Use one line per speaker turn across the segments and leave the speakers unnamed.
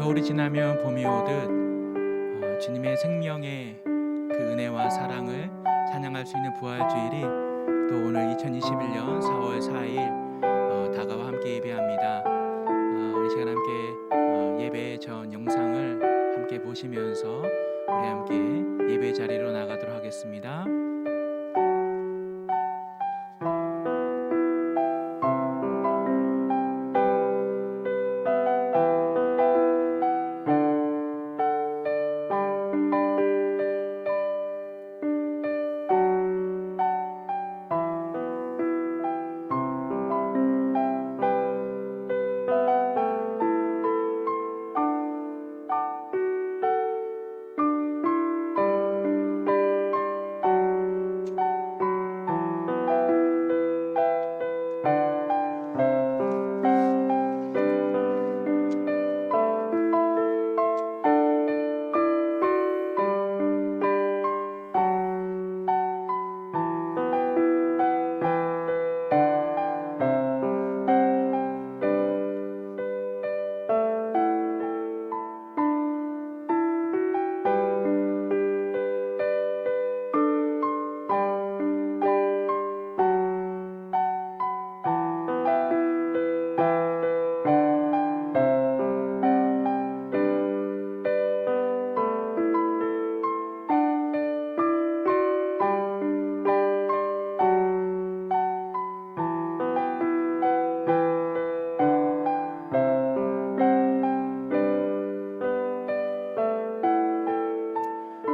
겨울이 지나면 봄이 오듯 주님의 생명의 그 은혜와 사랑을 찬양할 수 있는 부활주일이 또 오늘 2021년 4월 4일 다가와 함께 예배합니다. 우리 시간 함께 예배 전 영상을 함께 보시면서 우리 함께 예배 자리로 나가도록 하겠습니다.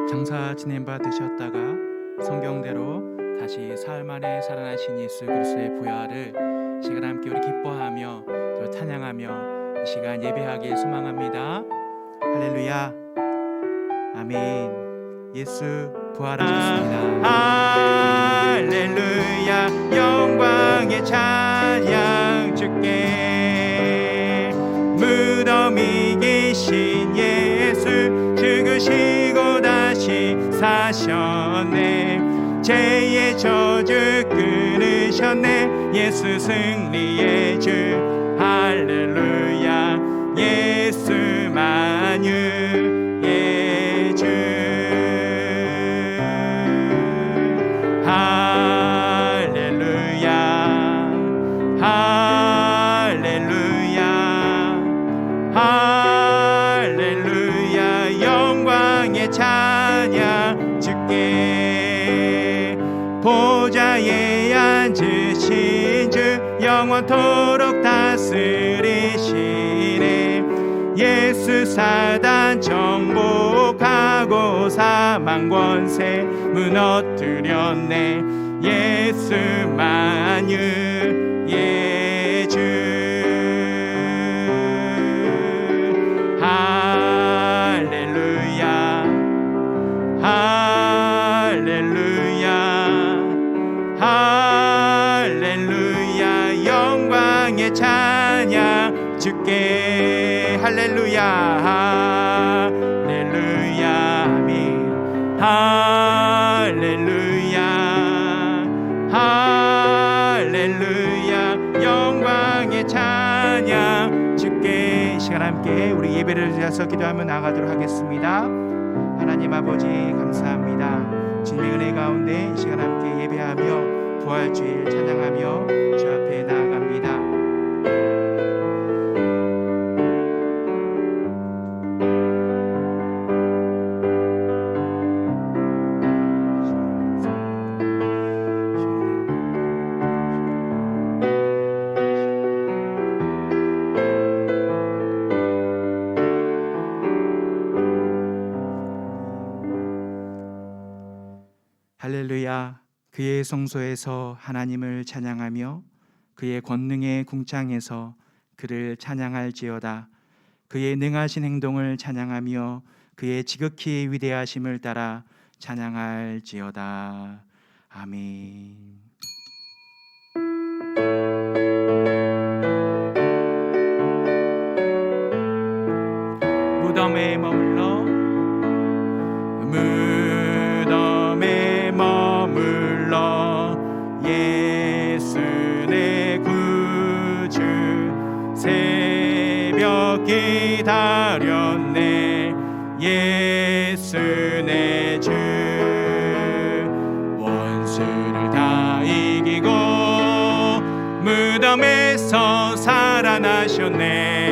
장사 지낸 바 되셨다가 성경대로 다시 사흘 만에 살아나신 예수 그리스도의 부활을 시간 함께 우리 기뻐하며 또 찬양하며 이 시간 예배하길 소망합니다. 할렐루야, 아멘. 예수 부활하셨습니다. 할렐루야, 영광의 찬양 주께. 이기신 예수 죽으시고 다시 사셨네. 죄의 저주 끊으셨네. 예수 승리의 주 할렐루야. 예수 만유의 주 할렐루야. 할렐루야. 할렐루야. 영광의 찬양 주께. 보좌에 앉으신 주 영원토록 다스리시네. 예수 사단 정복하고 사망 권세 무너뜨렸네. 예수 만유의 주 할렐루야. 할렐루야. 할렐루야. 영광의 찬양 주께. 할렐루야. 할렐루야. 아멘. 할렐루야. 할렐루야. 영광의 찬양 주께. 이 시간 함께 우리 예배를 드려서 기도하며 나가도록 하겠습니다. 하나님 아버지 감사합니다. 주님의 은혜 가운데 이 시간 함께 예배하며 부활주일 찬양하며 주 앞에 나아갑니다. 할렐루야. 그의 성소에서 하나님을 찬양하며 그의 권능의 궁창에서 그를 찬양할지어다. 그의 능하신 행동을 찬양하며 그의 지극히 위대하심을 따라 찬양할지어다. 아멘. 무덤에 머물러 무덤에 머물러 예수 내 구주 새벽 기다렸네. 예수 내 주 원수를 다 이기고 무덤에서 살아나셨네.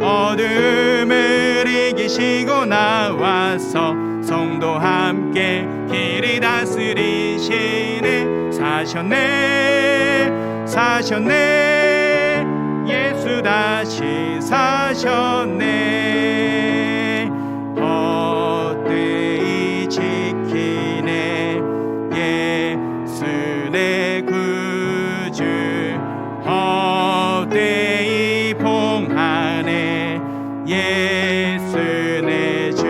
어둠을 이기시고 나와서 성도 함께 길이 다스리시네. 사셨네. 사셨네. 예수 다시 사셨네. 헛되이 지키네. 예수 내 구주 헛되이 봉하네. 예수 내 주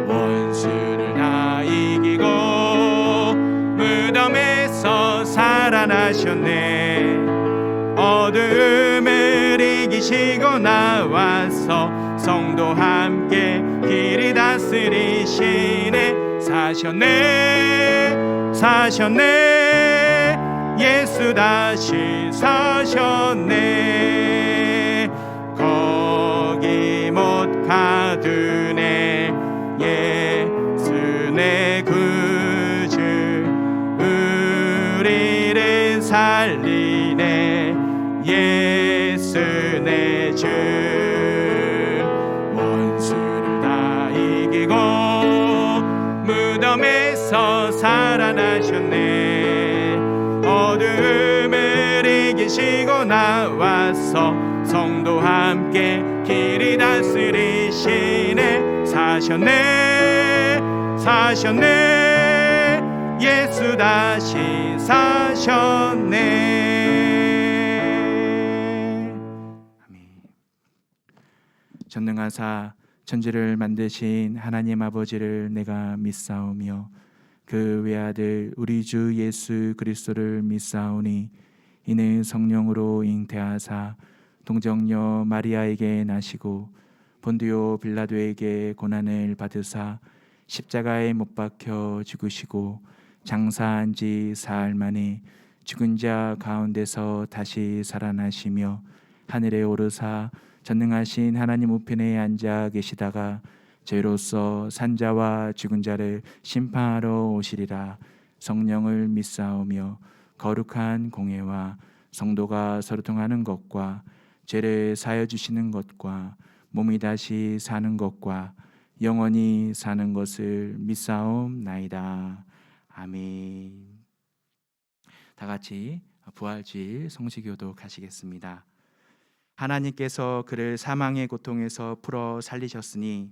원수를 다 이기고 무덤에서 살아나셨네. 어둠을 이기시고 나와서 성도 함께 길이 다스리시네. 사셨네. 사셨네. 예수 다시 사셨네. 거기 못 가두네. 예수 내 구주 우리를 살리네. 예수 내 주 원수를 다 이기고 무덤에서 살아나셨네. 어둠을 이기시고 나와서 성도 함께 길이 다스리시네. 사셨네. 사셨네. 예수 다시 사셨네. 아멘. 전능하사 천지를 만드신 하나님 아버지를 내가 믿사오며 그 외아들 우리 주 예수 그리스도를 믿사오니 이는 성령으로 잉태하사 동정녀 마리아에게 나시고 본디오 빌라도에게 고난을 받으사 십자가에 못 박혀 죽으시고 장사한 지 사흘 만에 죽은 자 가운데서 다시 살아나시며 하늘에 오르사 전능하신 하나님 우편에 앉아 계시다가 죄로서 산자와 죽은 자를 심판하러 오시리라. 성령을 믿사오며 거룩한 공회와 성도가 서로 통하는 것과 죄를 사여 주시는 것과 몸이 다시 사는 것과 영원히 사는 것을 믿사옵나이다. 아멘. 다 같이 부활주일 성시교도 가시겠습니다. 하나님께서 그를 사망의 고통에서 풀어 살리셨으니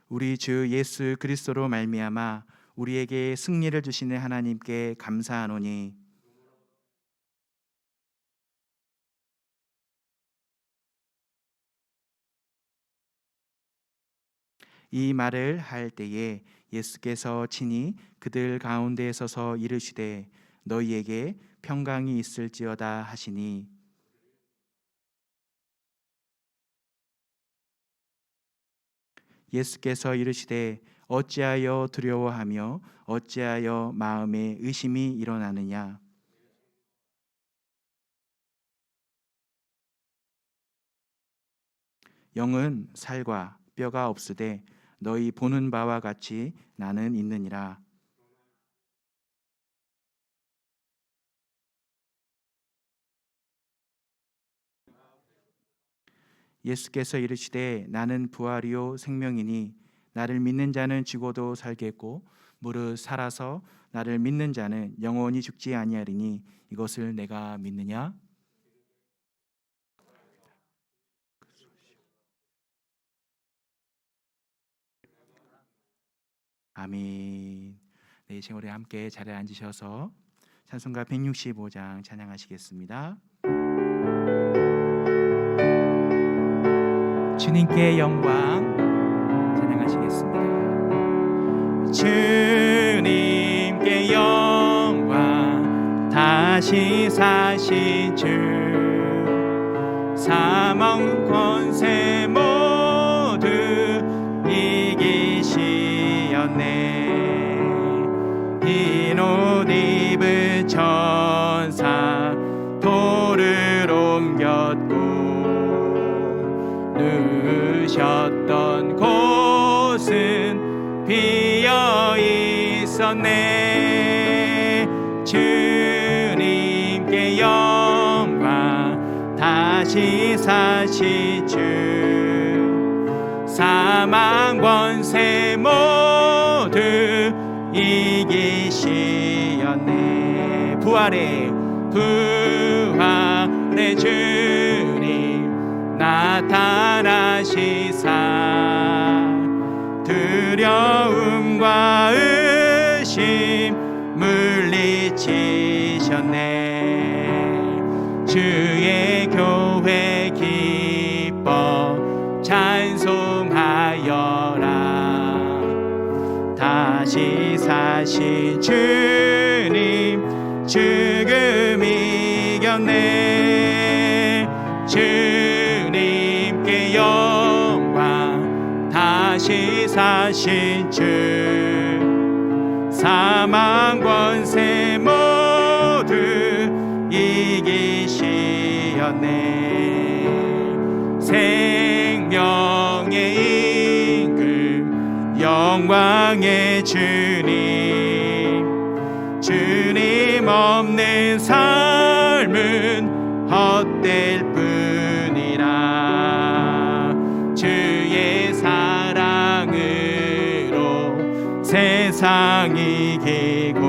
우리 주 예수 그리스도로 말미암아 우리에게 승리를 주시는 하나님께 감사하노니 이 말을 할 때에 예수께서 친히 그들 가운데 서서 이르시되 너희에게 평강이 있을지어다 하시니 예수께서 이르시되 어찌하여 두려워하며 어찌하여 마음에 의심이 일어나느냐. 영은 살과 뼈가 없으되 너희 보는 바와 같이 나는 있느니라. 예수께서 이르시되 나는 부활이요 생명이니 나를 믿는 자는 죽어도 살겠고 무릇 살아서 나를 믿는 자는 영원히 죽지 아니하리니 이것을 내가 믿느냐? 아멘. 네, 지금 우리 함께 자리에 앉으셔서 찬송가 165장 찬양하시겠습니다. 주님께 영광 찬양하시겠습니다. 주님께 영광 다시 사신 주 사망 권세 모두 이기시었네. 흰 옷 입은 천사 돌을 옮겼고 누우셨던 곳은 비어 있었네. 주님께 영광 다시 사신 주 사망 권세 모두 이기시었네. 부활의 주님 나타나시사 두려움과 의심 물리치셨네. 주의 교회 기뻐 찬송하여라. 다시 사신 주님 죽음 이겼네. 주님께 영광 다시 사신 주 사망 권세 모두 이기시었네. 생명의 임금 영광의 주님 없는 삶은 헛될 뿐이라. 주의 사랑으로 세상 이기고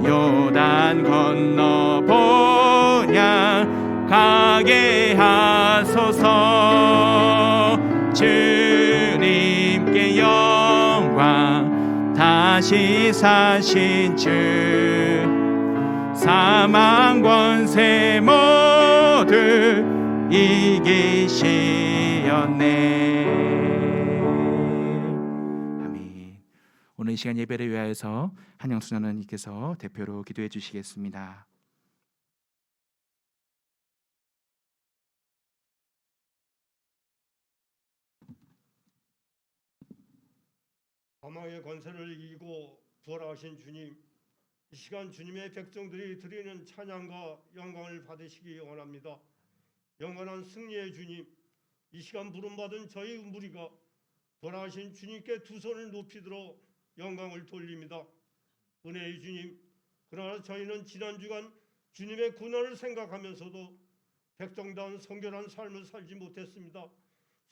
요단 건너 본향 가게 하소서. 주님께 영광 다시 사신 주 사망 권세 모두 이기시었네. 아멘. 오늘 이 이 시간 예배를 위하여서 한영수 전원님께서 대표로 기도해 주시겠습니다.
사망의 권세를 이기고 부활하신 주님, 이 시간 주님의 백성들이 드리는 찬양과 영광을 받으시기 원합니다. 영원한 승리의 주님, 이 시간 부름받은 저희 무리가 부활하신 주님께 두 손을 높이 들어 영광을 돌립니다. 은혜의 주님, 그러나 저희는 지난 주간 주님의 고난을 생각하면서도 백성다운 성결한 삶을 살지 못했습니다.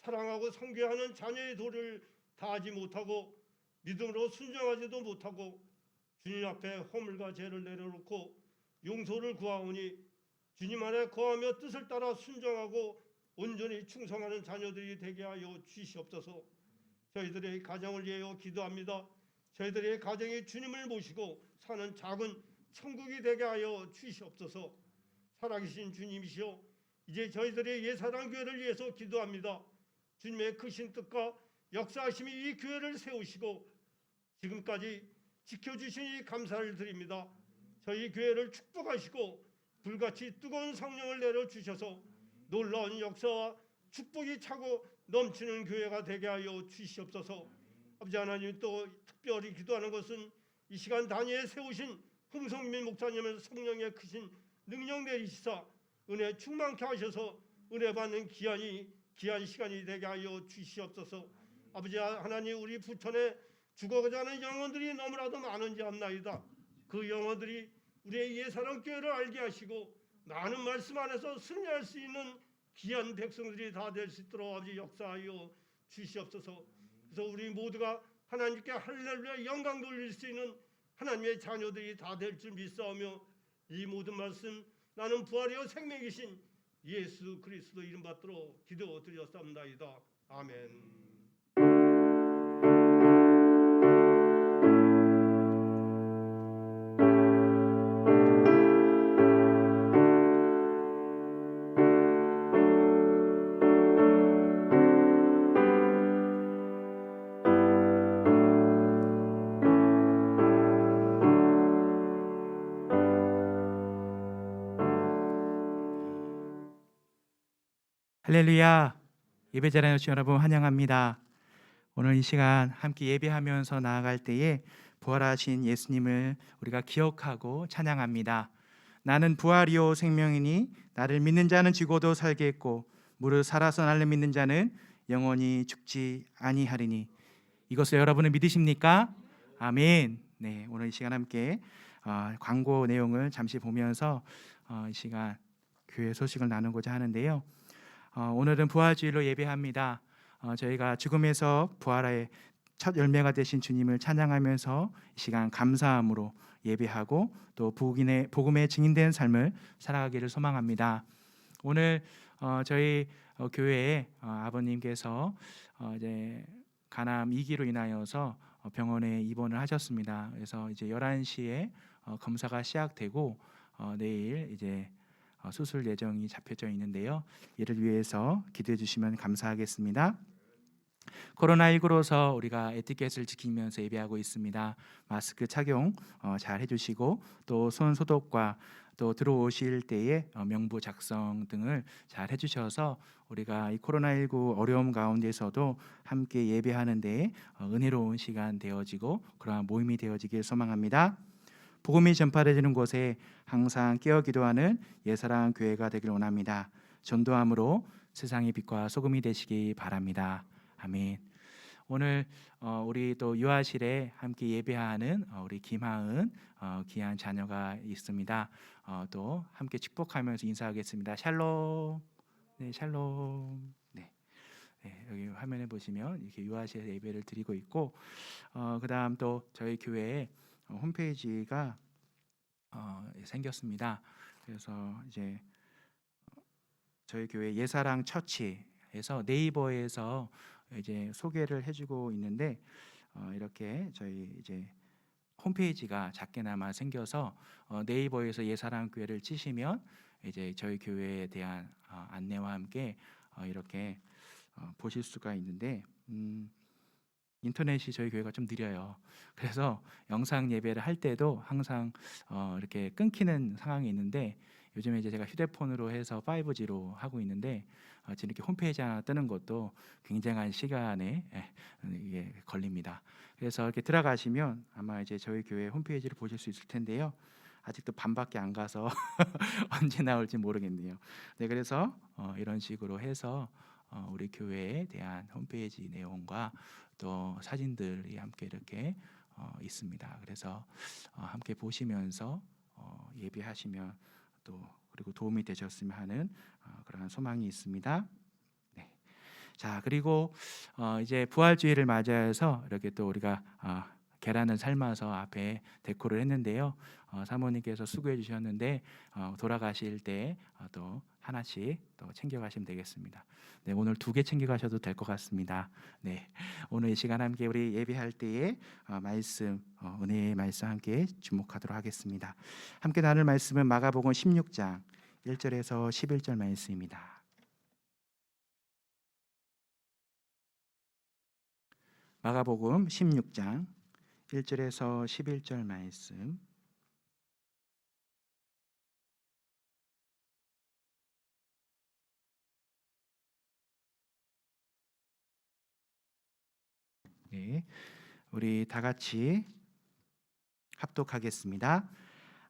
사랑하고 섬겨하는 자녀의 도를 다하지 못하고 믿음으로 순종하지도 못하고 주님 앞에 허물과 죄를 내려놓고 용서를 구하오니 주님 안에 거하며 뜻을 따라 순종하고 온전히 충성하는 자녀들이 되게 하여 주시옵소서. 저희들의 가정을 위하여 기도합니다. 저희들의 가정이 주님을 모시고 사는 작은 천국이 되게 하여 주시옵소서. 살아계신 주님이시여, 이제 저희들의 예사랑교회를 위해서 기도합니다. 주님의 크신 뜻과 역사하심이 이 교회를 세우시고 지금까지 지켜주시니 감사를 드립니다. 저희 교회를 축복하시고 불같이 뜨거운 성령을 내려주셔서 놀라운 역사와 축복이 차고 넘치는 교회가 되게 하여 주시옵소서. 아버지 하나님, 또 특별히 기도하는 것은 이 시간 단위에 세우신 홍성민 목사님의 성령의 크신 능력 내리시사 은혜 충만케 하셔서 은혜 받는 귀한 시간이 되게 하여 주시옵소서. 아버지 하나님, 우리 부천에 죽어가자 하는 영혼들이 너무나도 많은지 압나이다. 그 영혼들이 우리의 예사랑교회를 알게 하시고 많은 말씀 안에서 승리할 수 있는 귀한 백성들이 다 될 수 있도록 아버지 역사하여 주시옵소서. 그래서 우리 모두가 하나님께 할렐루야 영광 돌릴 수 있는 하나님의 자녀들이 다 될 줄 믿사오며 이 모든 말씀 나는 부활이요 생명이신 예수 그리스도 이름 받들어 기도드렸사옵나이다. 아멘.
할렐루야. 예배 자리에 오신 여러분 환영합니다. 오늘 이 시간 함께 예배하면서 나아갈 때에 부활하신 예수님을 우리가 기억하고 찬양합니다. 나는 부활이요 생명이니 나를 믿는 자는 죽어도 살겠고 무릇 살아서 나를 믿는 자는 영원히 죽지 아니하리니. 이것을 여러분은 믿으십니까? 아멘. 네, 오늘 이 시간 함께 광고 내용을 잠시 보면서 이 시간 교회 소식을 나누고자 하는데요. 오늘은 부활주일로 예배합니다. 저희가 죽음에서 부활의 첫 열매가 되신 주님을 찬양하면서 이 시간 감사함으로 예배하고 또 복음의 증인된 삶을 살아가기를 소망합니다. 오늘 저희 교회에 아버님께서 이제 간암 2기로 인하여서 병원에 입원을 하셨습니다. 그래서 이제 11시에 검사가 시작되고 내일 이제 수술 예정이 잡혀져 있는데요. 이를 위해서 기도해 주시면 감사하겠습니다. 코로나19로서 우리가 에티켓을 지키면서 예배하고 있습니다. 마스크 착용 잘 해주시고 또 손 소독과 또 들어오실 때에 명부 작성 등을 잘 해주셔서 우리가 이 코로나19 어려움 가운데서도 함께 예배하는 데 은혜로운 시간 되어지고 그러한 모임이 되어지길 소망합니다. 복음이 전파되는 곳에 항상 깨어 기도하는 예사랑 교회가 되길 원합니다. 전도함으로 세상의 빛과 소금이 되시기 바랍니다. 아멘. 오늘 우리 또 유아실에 함께 예배하는 우리 김하은 귀한 자녀가 있습니다. 또 함께 축복하면서 인사하겠습니다. 샬롬. 네, 샬롬. 네. 네, 여기 화면에 보시면 이렇게 유아실에 예배를 드리고 있고 그다음 또 저희 교회에 홈페이지가 생겼습니다. 그래서 이제 저희 교회 예사랑 처치에서 네이버에서 이제 소개를 해주고 있는데 이렇게 저희 이제 홈페이지가 작게나마 생겨서 네이버에서 예사랑 교회를 치시면 이제 저희 교회에 대한 안내와 함께 이렇게 보실 수가 있는데 인터넷이 저희 교회가 좀 느려요. 그래서 영상 예배를 할 때도 항상 이렇게 끊기는 상황이 있는데, 요즘에 이제 제가 휴대폰으로 해서 5G로 하고 있는데, 지금 이렇게 홈페이지 하나 뜨는 것도 굉장한 시간에 이게 걸립니다. 그래서 이렇게 들어가시면 아마 이제 저희 교회 홈페이지를 보실 수 있을 텐데요. 아직도 반밖에 안 가서 언제 나올지 모르겠네요. 네, 그래서 이런 식으로 해서 우리 교회에 대한 홈페이지 내용과 또 사진들이 함께 이렇게 있습니다. 그래서 함께 보시면서 예배하시면 또 그리고 도움이 되셨으면 하는 그러한 소망이 있습니다. 네. 자, 그리고 이제 부활주의를 맞이해서 이렇게 또 우리가 계란을 삶아서 앞에 데코를 했는데요. 사모님께서 수고해 주셨는데 돌아가실 때 또 하나씩 또 챙겨 가시면 되겠습니다. 네, 오늘 2개 챙겨 가셔도 될 것 같습니다. 네, 오늘 이 시간 함께 우리 예배할 때에 말씀, 은혜의 말씀 함께 주목하도록 하겠습니다. 함께 나눌 말씀은 마가복음 16장 1절에서 11절 말씀입니다. 마가복음 16장 1절에서 11절 말씀. 네, 우리 다 같이 합독하겠습니다.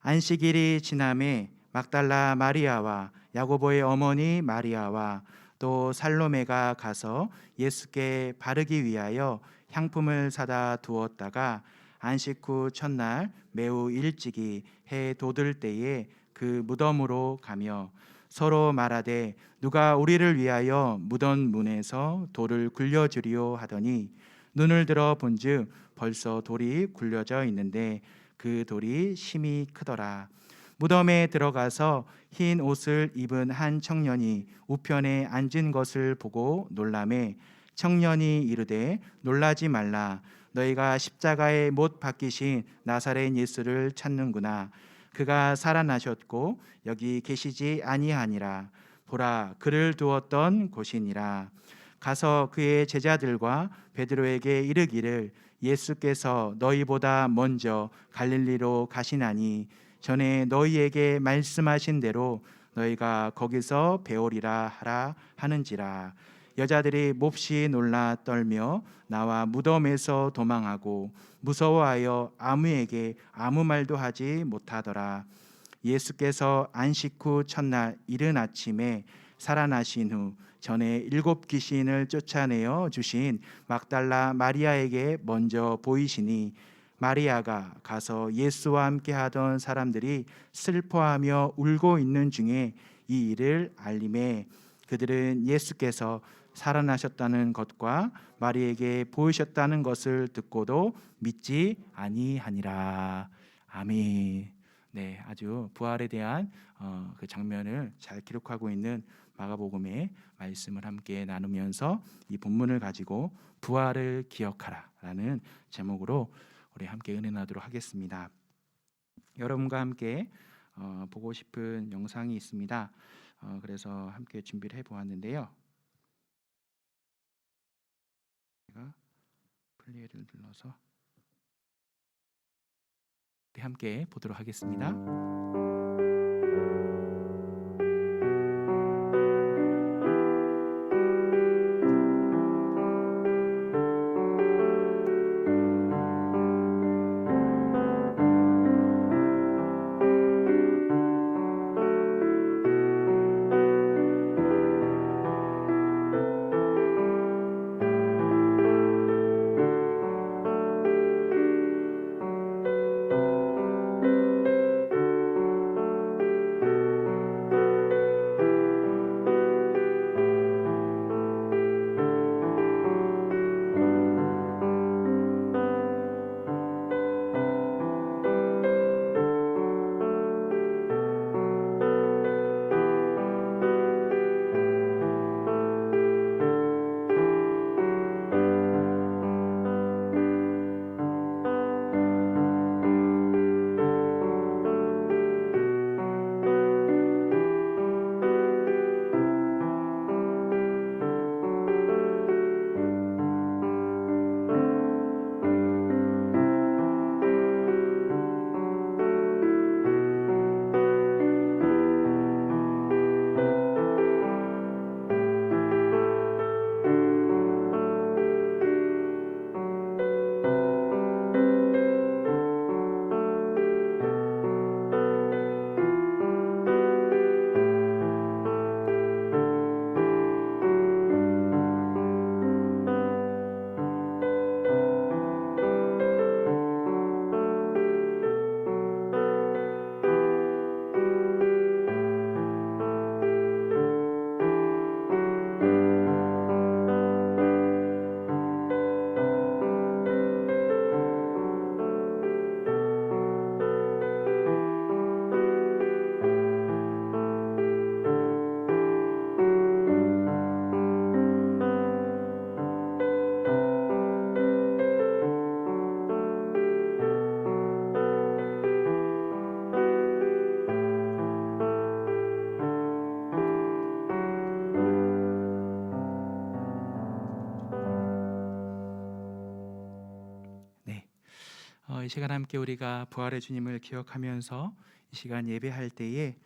안식일이 지남에 막달라 마리아와 야고보의 어머니 마리아와 또 살로메가 가서 예수께 바르기 위하여 향품을 사다 두었다가 안식 후 첫날 매우 일찍이 해 돋을 때에 그 무덤으로 가며 서로 말하되 누가 우리를 위하여 무덤 문에서 돌을 굴려주리오 하더니 눈을 들어 본즉 벌써 돌이 굴려져 있는데 그 돌이 심히 크더라. 무덤에 들어가서 흰 옷을 입은 한 청년이 우편에 앉은 것을 보고 놀라매 청년이 이르되 놀라지 말라. 너희가 십자가에 못 박히신 나사렛 예수를 찾는구나. 그가 살아나셨고 여기 계시지 아니하니라. 보라, 그를 두었던 곳이니라. 가서 그의 제자들과 베드로에게 이르기를 예수께서 너희보다 먼저 갈릴리로 가시나니 전에 너희에게 말씀하신 대로 너희가 거기서 배우리라 하라 하는지라. 여자들이 몹시 놀라 떨며 나와 무덤에서 도망하고 무서워하여 아무에게 아무 말도 하지 못하더라. 예수께서 안식 후 첫날 이른 아침에 살아나신 후 전에 7 귀신을 쫓아내어 주신 막달라 마리아에게 먼저 보이시니 마리아가 가서 예수와 함께 하던 사람들이 슬퍼하며 울고 있는 중에 이 일을 알림해 그들은 예수께서 살아나셨다는 것과 마리아에게 보이셨다는 것을 듣고도 믿지 아니하니라. 아멘. 네, 아주 부활에 대한 그 장면을 잘 기록하고 있는 마가복음의 말씀을 함께 나누면서 이 본문을 가지고 부활을 기억하라라는 제목으로 우리 함께 은혜 나누도록 하겠습니다. 여러분과 함께 보고 싶은 영상이 있습니다. 그래서 함께 준비를 해보았는데요. 제가 플레이를 눌러서 함께 보도록 하겠습니다. 시간 함께 우리가 부활의 주님을 기억하면서 이 시간 예배할 때에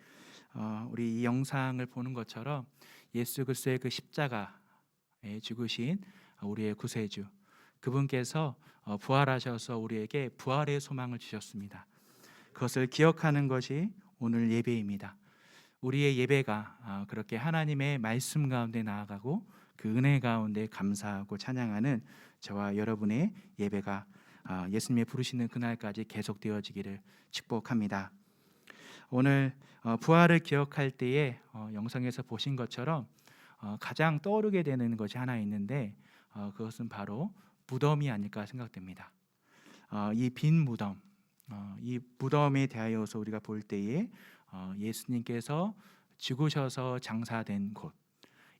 우리 이 영상을 보는 것처럼 예수 그리스도의 그 십자가에 죽으신 우리의 구세주, 그분께서 부활하셔서 우리에게 부활의 소망을 주셨습니다. 그것을 기억하는 것이 오늘 예배입니다. 우리의 예배가 그렇게 하나님의 말씀 가운데 나아가고 그 은혜 가운데 감사하고 찬양하는 저와 여러분의 예배가 예수님의 부르시는 그날까지 계속되어지기를 축복합니다. 오늘 부활을 기억할 때에 영상에서 보신 것처럼 가장 떠오르게 되는 것이 하나 있는데 그것은 바로 무덤이 아닐까 생각됩니다. 이 빈 무덤, 이 무덤에 대하여서 우리가 볼 때에 예수님께서 죽으셔서 장사된 곳,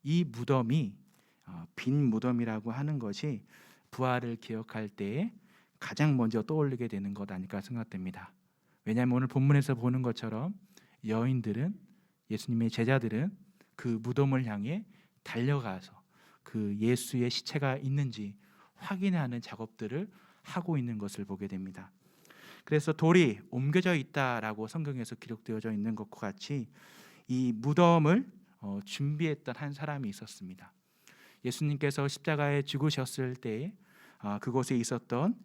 이 무덤이 빈 무덤이라고 하는 것이 부활을 기억할 때에 가장 먼저 떠올리게 되는 것 아닐까 생각됩니다. 왜냐하면 오늘 본문에서 보는 것처럼 여인들은, 예수님의 제자들은 그 무덤을 향해 달려가서 그 예수의 시체가 있는지 확인하는 작업들을 하고 있는 것을 보게 됩니다. 그래서 돌이 옮겨져 있다라고 성경에서 기록되어져 있는 것과 같이 이 무덤을 준비했던 한 사람이 있었습니다. 예수님께서 십자가에 죽으셨을 때 그곳에 있었던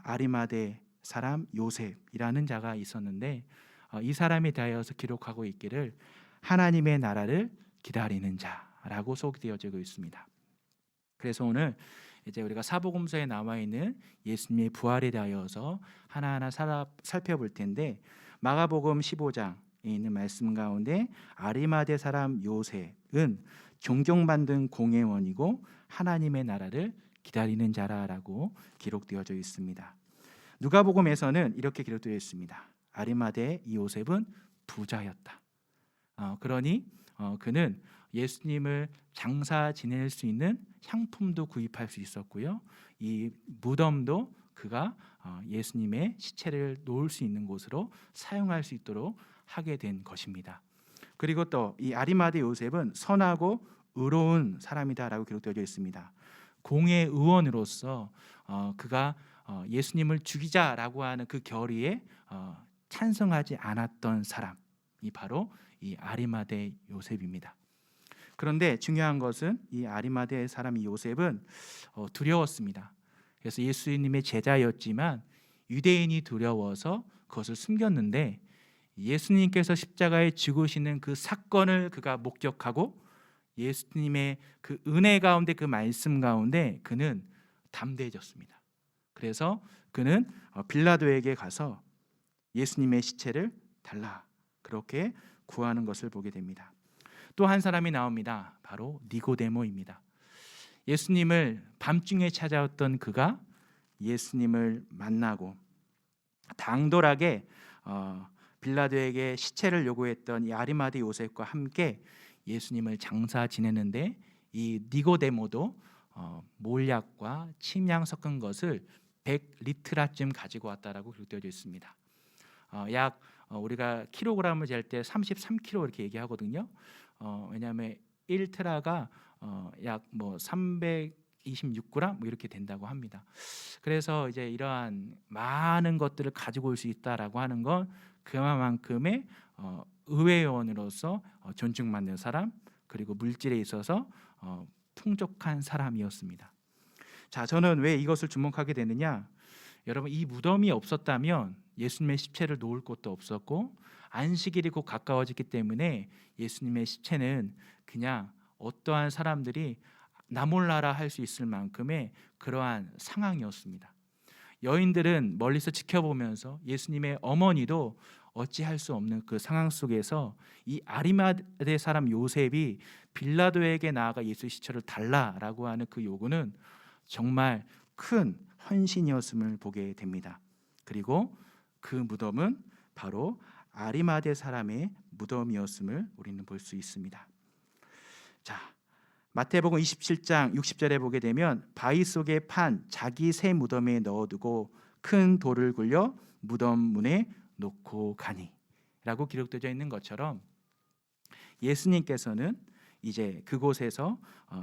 아리마대 사람 요셉이라는 자가 있었는데 이 사람에 대하여서 기록하고 있기를 하나님의 나라를 기다리는 자라고 소개되어지고 있습니다. 그래서 오늘 이제 우리가 사복음서에 나와 있는 예수님의 부활에 대하여서 하나하나 살펴볼 텐데, 마가복음 15장에 있는 말씀 가운데 아리마대 사람 요셉은 존경받는 공회원이고 하나님의 나라를 기다리는 자라라고 기록되어져 있습니다. 누가복음에서는 이렇게 기록되어 있습니다. 아리마대 이 요셉은 부자였다. 그러니 그는 예수님을 장사 지낼 수 있는 향품도 구입할 수 있었고요. 이 무덤도 그가 예수님의 시체를 놓을 수 있는 곳으로 사용할 수 있도록 하게 된 것입니다. 그리고 또 이 아리마대 요셉은 선하고 의로운 사람이다라고 기록되어 있습니다. 공회 의원으로서 그가 예수님을 죽이자라고 하는 그 결의에 찬성하지 않았던 사람이 바로 이 아리마대 요셉입니다. 그런데 중요한 것은 이 아리마대 사람 이 요셉은 두려웠습니다. 그래서 예수님의 제자였지만 유대인이 두려워서 그것을 숨겼는데, 예수님께서 십자가에 죽으시는 그 사건을 그가 목격하고 예수님의 그 은혜 가운데, 그 말씀 가운데 그는 담대해졌습니다. 그래서 그는 빌라도에게 가서 예수님의 시체를 달라, 그렇게 구하는 것을 보게 됩니다. 또 한 사람이 나옵니다. 바로 니고데모입니다. 예수님을 밤중에 찾아왔던 그가 예수님을 만나고 당돌하게 빌라도에게 시체를 요구했던 이 아리마대 요셉과 함께 예수님을 장사 지내는데, 이 니고데모도 몰약과 침향 섞은 것을 100리트라쯤 가지고 왔다라고 기록되어 있습니다. 약 우리가 킬로그램을 잴 때 33kg 이렇게 얘기하거든요. 왜냐하면 1테라가 약 326g 이렇게 된다고 합니다. 그래서 이제 이러한 많은 것들을 가지고 올 수 있다라고 하는 건 그만큼의 의회원으로서 존중받는 사람, 그리고 물질에 있어서 풍족한 사람이었습니다. 자, 저는 왜 이것을 주목하게 되느냐? 여러분, 이 무덤이 없었다면 예수님의 시체를 놓을 곳도 없었고 안식일이 곧 가까워졌기 때문에 예수님의 시체는 그냥 어떠한 사람들이 나 몰라라 할 수 있을 만큼의 그러한 상황이었습니다. 여인들은 멀리서 지켜보면서 예수님의 어머니도 어찌할 수 없는 그 상황 속에서 이 아리마대 사람 요셉이 빌라도에게 나아가 예수 시체를 달라라고 하는 그 요구는 정말 큰 헌신이었음을 보게 됩니다. 그리고 그 무덤은 바로 아리마대 사람의 무덤이었음을 우리는 볼 수 있습니다. 자, 마태복음 27장 60절에 보게 되면 바위 속에 판 자기 새 무덤에 넣어두고 큰 돌을 굴려 무덤 문에 놓고 가니 라고 기록되어 있는 것처럼, 예수님께서는 이제 그곳에서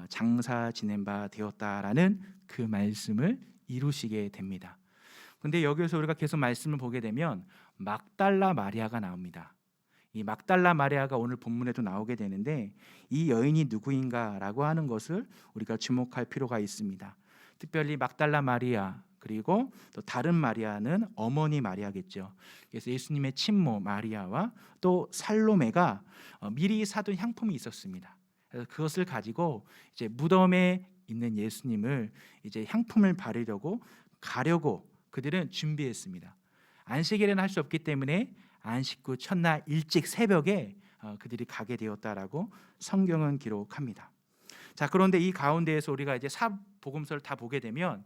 장사 지낸 바 되었다라는 그 말씀을 이루시게 됩니다. 근데 여기서 우리가 계속 말씀을 보게 되면 막달라 마리아가 나옵니다. 이 막달라 마리아가 오늘 본문에도 나오게 되는데 이 여인이 누구인가라고 하는 것을 우리가 주목할 필요가 있습니다. 특별히 막달라 마리아 그리고 또 다른 마리아는 어머니 마리아겠죠. 그래서 예수님의 친모 마리아와 또 살로메가 미리 사둔 향품이 있었습니다. 그래서 그것을 가지고 이제 무덤에 있는 예수님을 이제 향품을 바르려고 가려고 그들은 준비했습니다. 안식일에는 할 수 없기 때문에 안식 후 첫날 일찍 새벽에 그들이 가게 되었다라고 성경은 기록합니다. 자, 그런데 이 가운데에서 우리가 이제 사복음서를 다 보게 되면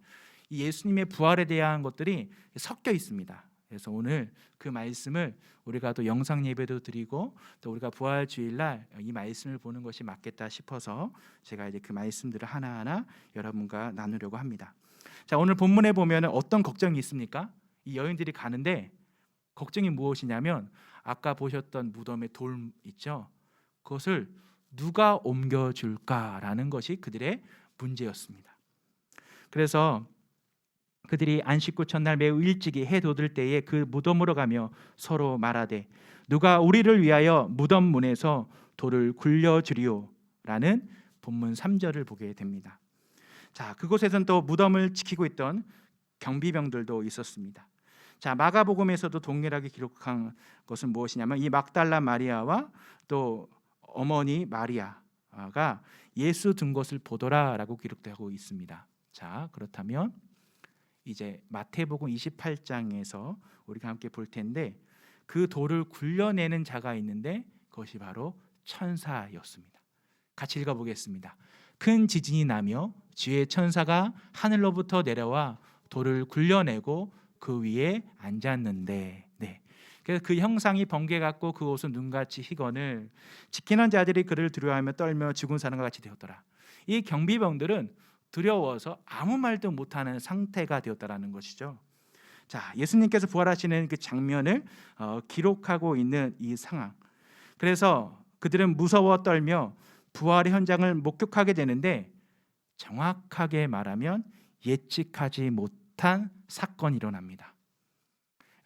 이 예수님의 부활에 대한 것들이 섞여 있습니다. 그래서 오늘 그 말씀을 우리가 또 영상 예배도 드리고 또 우리가 부활 주일날 이 말씀을 보는 것이 맞겠다 싶어서 제가 이제 그 말씀들을 하나하나 여러분과 나누려고 합니다. 자, 오늘 본문에 보면은 어떤 걱정이 있습니까? 이 여인들이 가는데 걱정이 무엇이냐면 아까 보셨던 무덤의 돌 있죠? 그것을 누가 옮겨줄까라는 것이 그들의 문제였습니다. 그래서 그들이 안식 후 첫날 매우 일찍이 해 돋을 때에 그 무덤으로 가며 서로 말하되 누가 우리를 위하여 무덤 문에서 돌을 굴려주리오 라는 본문 3절을 보게 됩니다. 자, 그곳에서는 또 무덤을 지키고 있던 경비병들도 있었습니다. 자, 마가복음에서도 동일하게 기록한 것은 무엇이냐면 이 막달라 마리아와 또 어머니 마리아가 예수 든 것을 보더라라고 기록되고 있습니다. 자, 그렇다면 이제 마태복음 28장에서 우리가 함께 볼 텐데 그 돌을 굴려내는 자가 있는데 그것이 바로 천사였습니다. 같이 읽어보겠습니다. 큰 지진이 나며 주의 천사가 하늘로부터 내려와 돌을 굴려내고 그 위에 앉았는데, 네. 그래서 그 형상이 번개 같고 그 옷은 눈같이 희건을 지키는 자들이 그를 두려워하며 떨며 죽은 사람과 같이 되었더라. 이 경비병들은 두려워서 아무 말도 못하는 상태가 되었다라는 것이죠. 자, 예수님께서 부활하시는 그 장면을 기록하고 있는 이 상황. 그래서 그들은 무서워 떨며 부활의 현장을 목격하게 되는데 정확하게 말하면 예측하지 못한 사건이 일어납니다.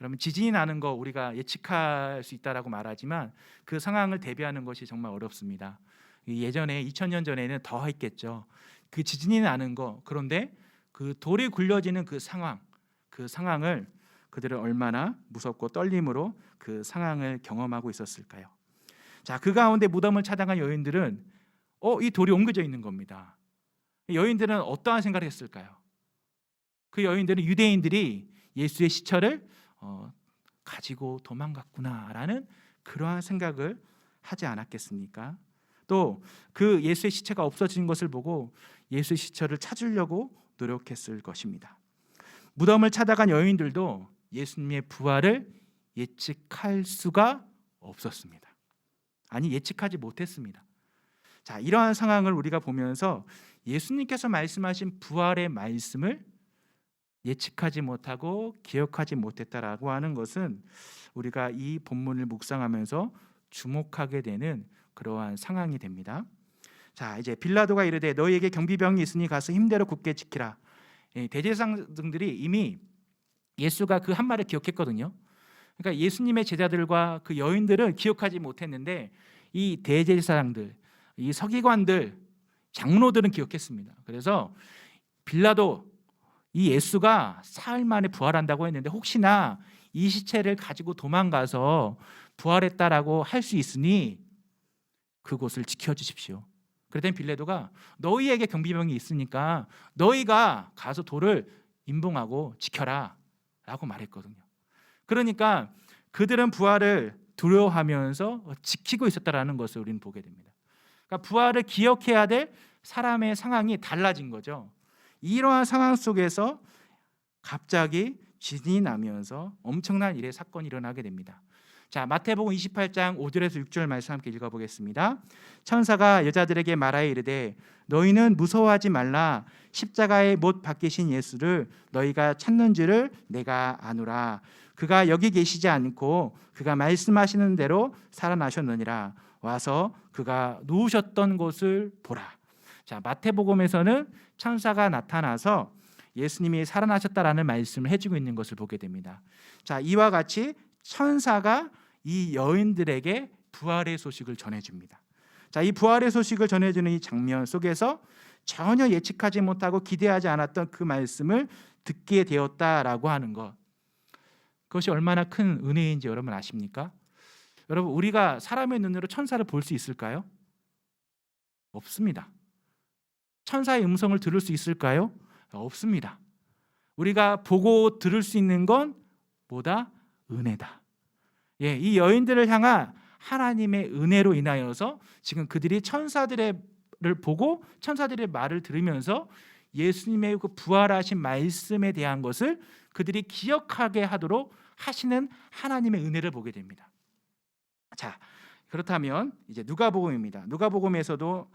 여러분, 지진이 나는 거 우리가 예측할 수 있다라고 말하지만 그 상황을 대비하는 것이 정말 어렵습니다. 예전에 2000년 전에는 더 했겠죠. 그 지진이 나는 거, 그런데 그 돌이 굴려지는 그 상황을 그들은 얼마나 무섭고 떨림으로 그 상황을 경험하고 있었을까요? 자, 그 가운데 무덤을 찾아간 여인들은 이 돌이 옮겨져 있는 겁니다. 여인들은 어떠한 생각을 했을까요? 그 여인들은 유대인들이 예수의 시체를 가지고 도망갔구나라는 그러한 생각을 하지 않았겠습니까? 또 그 예수의 시체가 없어진 것을 보고 예수의 시체를 찾으려고 노력했을 것입니다. 무덤을 찾아간 여인들도 예수님의 부활을 예측할 수가 없었습니다. 아니, 예측하지 못했습니다. 자, 이러한 상황을 우리가 보면서 예수님께서 말씀하신 부활의 말씀을 예측하지 못하고 기억하지 못했다라고 하는 것은 우리가 이 본문을 묵상하면서 주목하게 되는 그러한 상황이 됩니다. 자, 이제 빌라도가 이르되 너희에게 경비병이 있으니 가서 힘대로 굳게 지키라. 대제사장들이 이미 예수가 그 한 말을 기억했거든요. 그러니까 예수님의 제자들과 그 여인들은 기억하지 못했는데 이 대제사장들, 이 서기관들, 장로들은 기억했습니다. 그래서 빌라도 이 예수가 사흘 만에 부활한다고 했는데 혹시나 이 시체를 가지고 도망가서 부활했다라고 할 수 있으니 그곳을 지켜주십시오. 그랬더니 빌라도가 너희에게 경비병이 있으니까 너희가 가서 돌을 임봉하고 지켜라 라고 말했거든요. 그러니까 그들은 부활을 두려워하면서 지키고 있었다라는 것을 우리는 보게 됩니다. 그러니까 부활을 기억해야 될 사람의 상황이 달라진 거죠. 이러한 상황 속에서 갑자기 지진이 나면서 엄청난 일의 사건이 일어나게 됩니다. 자, 마태복음 28장 5절에서 6절 말씀 함께 읽어보겠습니다. 천사가 여자들에게 말하여 이르되 너희는 무서워하지 말라. 십자가에 못 박히신 예수를 너희가 찾는 줄을 내가 아노라. 그가 여기 계시지 않고 그가 말씀하시는 대로 살아나셨느니라. 와서 그가 누우셨던 곳을 보라. 자, 마태복음에서는 천사가 나타나서 예수님이 살아나셨다라는 말씀을 해주고 있는 것을 보게 됩니다. 자, 이와 같이 천사가 이 여인들에게 부활의 소식을 전해줍니다. 자, 이 부활의 소식을 전해주는 이 장면 속에서 전혀 예측하지 못하고 기대하지 않았던 그 말씀을 듣게 되었다라고 하는 것, 그것이 얼마나 큰 은혜인지 여러분 아십니까? 여러분, 우리가 사람의 눈으로 천사를 볼 수 있을까요? 없습니다. 천사의 음성을 들을 수 있을까요? 없습니다. 우리가 보고 들을 수 있는 건 뭐다? 은혜다. 예, 이 여인들을 향한 하나님의 은혜로 인하여서 지금 그들이 천사들을 보고 천사들의 말을 들으면서 예수님의 그 부활하신 말씀에 대한 것을 그들이 기억하게 하도록 하시는 하나님의 은혜를 보게 됩니다. 자, 그렇다면 이제 누가복음입니다. 누가복음에서도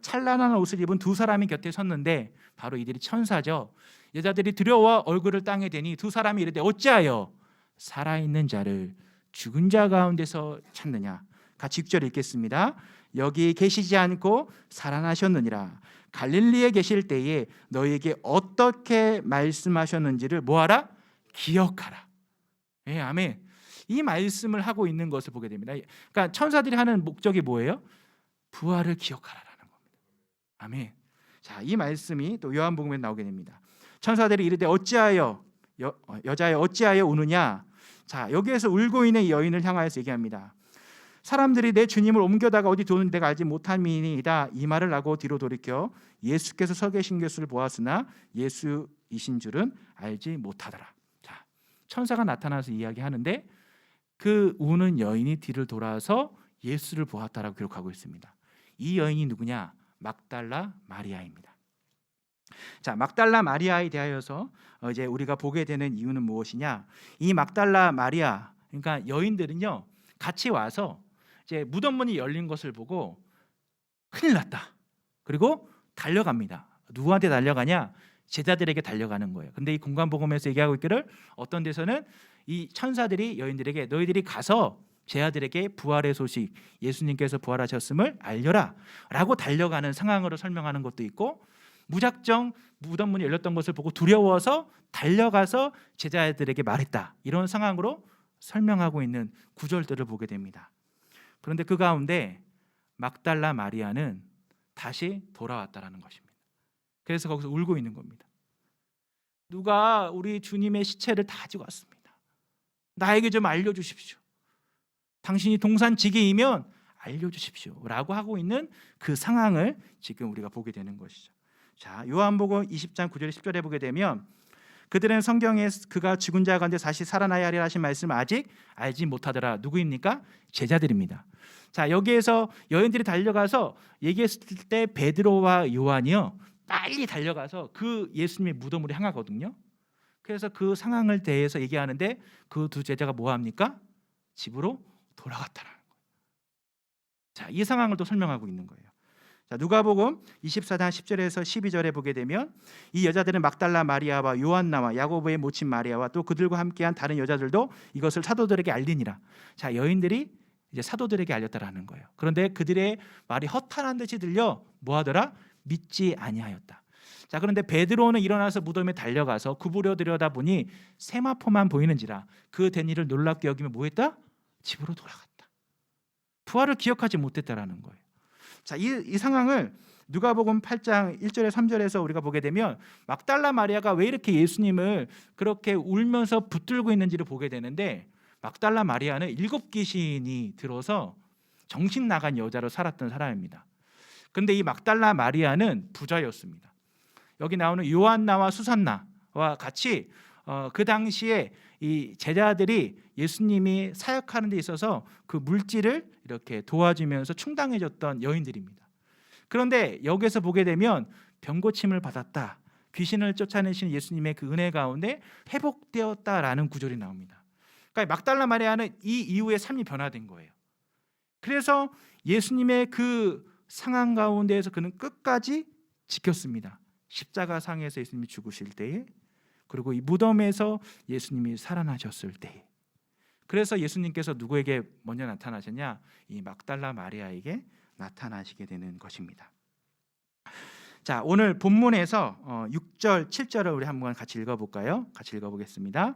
찬란한 옷을 입은 두 사람이 곁에 섰는데 바로 이들이 천사죠. 여자들이 두려워 얼굴을 땅에 대니 두 사람이 이르되 어찌하여 살아있는 자를 죽은 자 가운데서 찾느냐. 같이 6절 읽겠습니다. 여기 계시지 않고 살아나셨느니라. 갈릴리에 계실 때에 너희에게 어떻게 말씀하셨는지를 뭐하라? 기억하라. 예, 아멘. 이 말씀을 하고 있는 것을 보게 됩니다. 그러니까 천사들이 하는 목적이 뭐예요? 부활을 기억하라라는 겁니다. 아멘. 자, 이 말씀이 또 요한복음에 나오게 됩니다. 천사들이 이르되 어찌하여 여자여 어찌하여 우느냐. 자, 여기에서 울고 있는 여인을 향하여서 얘기합니다. 사람들이 내 주님을 옮겨다가 어디 두는 데가 알지 못함이니이다. 이 말을 하고 뒤로 돌이켜 예수께서 서 계신 것을 보았으나 예수이신 줄은 알지 못하더라. 자, 천사가 나타나서 이야기하는데 그 우는 여인이 뒤를 돌아서 예수를 보았다라고 기록하고 있습니다. 이 여인이 누구냐? 막달라 마리아입니다. 자, 막달라 마리아에 대하여서 이제 우리가 보게 되는 이유는 무엇이냐? 이 막달라 마리아, 그러니까 여인들은요 같이 와서 이제 무덤 문이 열린 것을 보고 큰일 났다. 그리고 달려갑니다. 누구한테 달려가냐? 제자들에게 달려가는 거예요. 근데 이 공관복음에서 얘기하고 있기를 어떤 데서는 이 천사들이 여인들에게 너희들이 가서 제 아들에게 부활의 소식, 예수님께서 부활하셨음을 알려라 라고 달려가는 상황으로 설명하는 것도 있고, 무작정 무덤 문이 열렸던 것을 보고 두려워서 달려가서 제자들에게 말했다, 이런 상황으로 설명하고 있는 구절들을 보게 됩니다. 그런데 그 가운데 막달라 마리아는 다시 돌아왔다라는 것입니다. 그래서 거기서 울고 있는 겁니다. 누가 우리 주님의 시체를 다 가지고 왔습니다. 나에게 좀 알려주십시오. 당신이 동산지기이면 알려주십시오 라고 하고 있는 그 상황을 지금 우리가 보게 되는 것이죠. 자, 요한복음 20장 9절 10절에 보게 되면 그들은 성경에 그가 죽은 자 가운데 다시 살아나야 하리라 하신 말씀을 아직 알지 못하더라. 누구입니까? 제자들입니다. 자, 여기에서 여인들이 달려가서 얘기했을 때 베드로와 요한이요 빨리 달려가서 그 예수님의 무덤으로 향하거든요. 그래서 그 상황을 대해서 얘기하는데 그 두 제자가 뭐 합니까? 집으로 돌아갔다라는 거예요. 자, 이 상황을 또 설명하고 있는 거예요. 자, 누가복음 24장 10절에서 12절에 보게 되면 이 여자들은 막달라 마리아와 요한나와 야고보의 모친 마리아와 또 그들과 함께한 다른 여자들도 이것을 사도들에게 알리니라. 자, 여인들이 이제 사도들에게 알렸다라는 거예요. 그런데 그들의 말이 허탄한 듯이 들려 뭐하더라? 믿지 아니하였다. 자, 그런데 베드로는 일어나서 무덤에 달려가서 구부려 들여다보니 세마포만 보이는지라 그 된 일을 놀랍게 여기며 뭐했다? 집으로 돌아갔다. 부활을 기억하지 못했다라는 거예요. 자, 이 상황을 누가복음 8장 1절에 3절에서 우리가 보게 되면 막달라 마리아가 왜 이렇게 예수님을 그렇게 울면서 붙들고 있는지를 보게 되는데, 막달라 마리아는 7 귀신이 들어서 정신 나간 여자로 살았던 사람입니다. 그런데 이 막달라 마리아는 부자였습니다. 여기 나오는 요한나와 수산나와 같이 그 당시에 이 제자들이 예수님이 사역하는 데 있어서 그 물질을 이렇게 도와주면서 충당해줬던 여인들입니다. 그런데 여기서 보게 되면 병고침을 받았다, 귀신을 쫓아내신 예수님의 그 은혜 가운데 회복되었다라는 구절이 나옵니다. 그러니까 막달라 마리아는 이 이후에 삶이 변화된 거예요. 그래서 예수님의 그 상황 가운데에서 그는 끝까지 지켰습니다. 십자가상에서 예수님이 죽으실 때에, 그리고 이 무덤에서 예수님이 살아나셨을 때에. 그래서 예수님께서 누구에게 먼저 나타나셨냐? 이 막달라 마리아에게 나타나시게 되는 것입니다. 자, 오늘 본문에서 6절, 7절을 우리 한번 같이 읽어볼까요? 같이 읽어보겠습니다.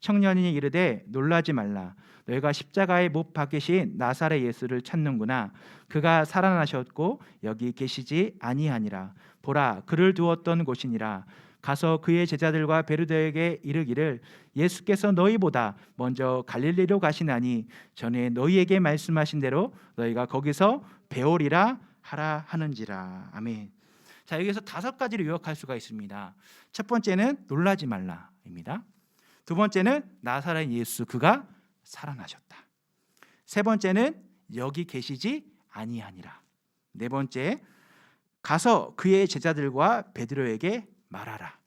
청년이 이르되 놀라지 말라. 너희가 십자가에 못 박히신 나사렛 예수를 찾는구나. 그가 살아나셨고 여기 계시지 아니하니라. 보라, 그를 두었던 곳이니라. 가서 그의 제자들과 베르도에게 이르기를 예수께서 너희보다 먼저 갈릴리로 가시나니 전에 너희에게 말씀하신 대로 너희가 거기서 배우리라 하라 하는지라. 아멘. 자, 여기서 5가지를 요약할 수가 있습니다. 첫 번째는 놀라지 말라입니다. 두 번째는 나사렛 예수 그가 살아나셨다. 세 번째는 여기 계시지 아니하니라. 네 번째, 가서 그의 제자들과 베드로에게 말하라.